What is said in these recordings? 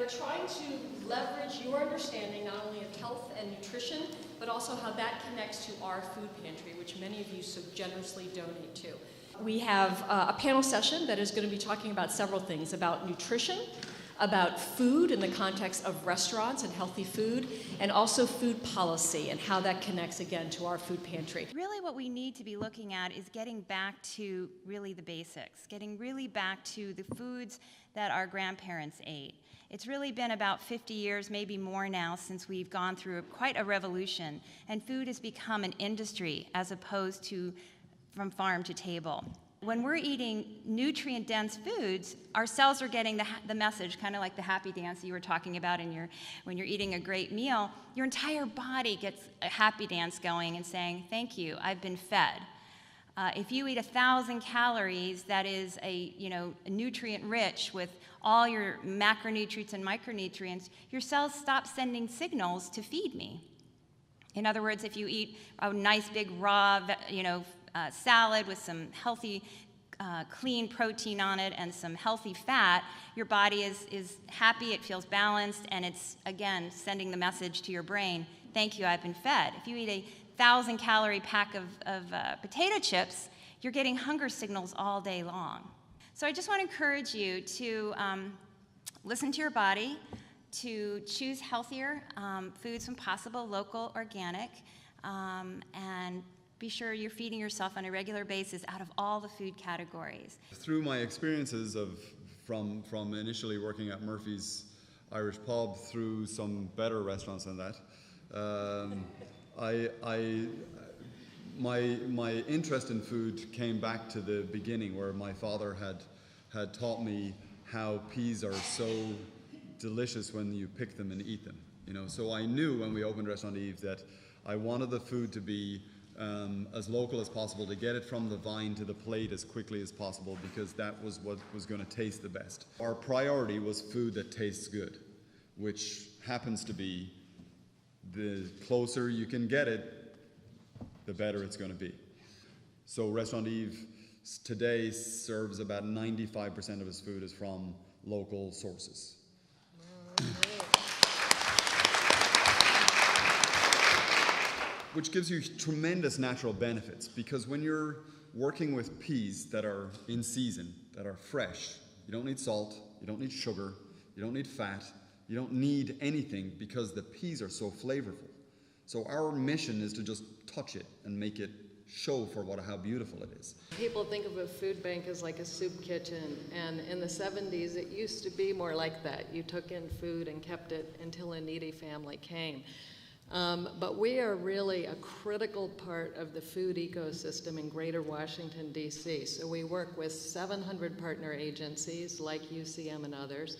We're trying to leverage your understanding not only of health and nutrition, but also how that connects to our food pantry, which many of you so generously donate to. We have a panel session that is going to be talking about several things, about nutrition, about food in the context of restaurants and healthy food, and also food policy and how that connects again to our food pantry. Really what we need to be looking at is getting back to really the basics, getting really back to the foods that our grandparents ate. It's really been about 50 years, maybe more now, since we've gone through quite a revolution, and food has become an industry as opposed to from farm to table. When we're eating nutrient-dense foods, our cells are getting the message, kind of like the happy dance you were talking about when you're eating a great meal. Your entire body gets a happy dance going and saying, thank you, I've been fed. If you eat 1,000 calories that is nutrient-rich with all your macronutrients and micronutrients, your cells stop sending signals to feed me. In other words, if you eat a nice big raw salad with some healthy, clean protein on it and some healthy fat, your body is happy, it feels balanced, and it's, again, sending the message to your brain, thank you, I've been fed. If you eat a 1,000-calorie pack of potato chips, you're getting hunger signals all day long. So I just want to encourage you to listen to your body, to choose healthier foods when possible, local, organic, and be sure you're feeding yourself on a regular basis out of all the food categories. Through my experiences from initially working at Murphy's Irish Pub through some better restaurants than that, my interest in food came back to the beginning, where my father had taught me how peas are so delicious when you pick them and eat them. So I knew when we opened Restaurant Eve that I wanted the food to be as local as possible, to get it from the vine to the plate as quickly as possible, because that was what was going to taste the best. Our priority was food that tastes good, which happens to be the closer you can get it, the better it's going to be. So Restaurant Eve today serves about 95% of its food is from local sources. Which gives you tremendous natural benefits, because when you're working with peas that are in season, that are fresh, you don't need salt, you don't need sugar, you don't need fat, you don't need anything, because the peas are so flavorful. So our mission is to just touch it and make it show for how beautiful it is. People think of a food bank as like a soup kitchen, and in the 70s it used to be more like that. You took in food and kept it until a needy family came. But we are really a critical part of the food ecosystem in Greater Washington, D.C. So we work with 700 partner agencies like UCM and others.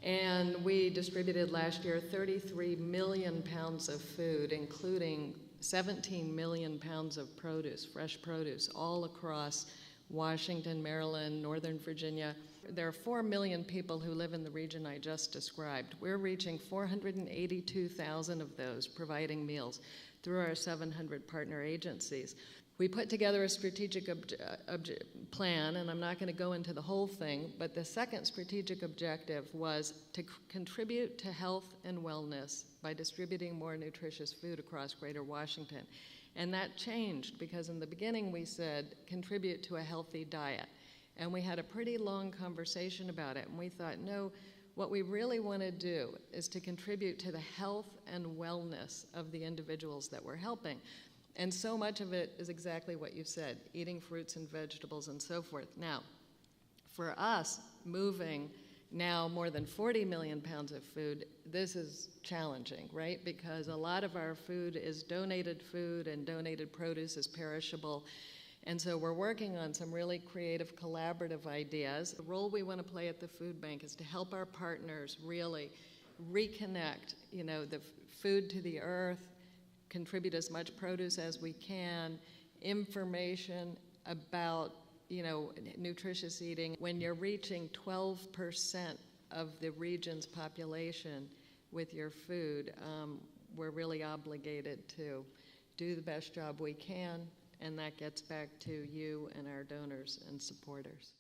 And we distributed last year 33 million pounds of food, including 17 million pounds of produce, fresh produce, all across Washington, Maryland, Northern Virginia. There are 4 million people who live in the region I just described. We're reaching 482,000 of those, providing meals through our 700 partner agencies. We put together a strategic plan, and I'm not going to go into the whole thing, but the second strategic objective was to contribute to health and wellness by distributing more nutritious food across Greater Washington. And that changed, because in the beginning we said, contribute to a healthy diet. And we had a pretty long conversation about it, and we thought, no, what we really want to do is to contribute to the health and wellness of the individuals that we're helping. And so much of it is exactly what you said, eating fruits and vegetables and so forth. Now, for us, moving now more than 40 million pounds of food, this is challenging, right? Because a lot of our food is donated food, and donated produce is perishable. And so we're working on some really creative collaborative ideas. The role we want to play at the food bank is to help our partners really reconnect, the food to the earth, contribute as much produce as we can, information about, nutritious eating. When you're reaching 12% of the region's population with your food, we're really obligated to do the best job we can, and that gets back to you and our donors and supporters.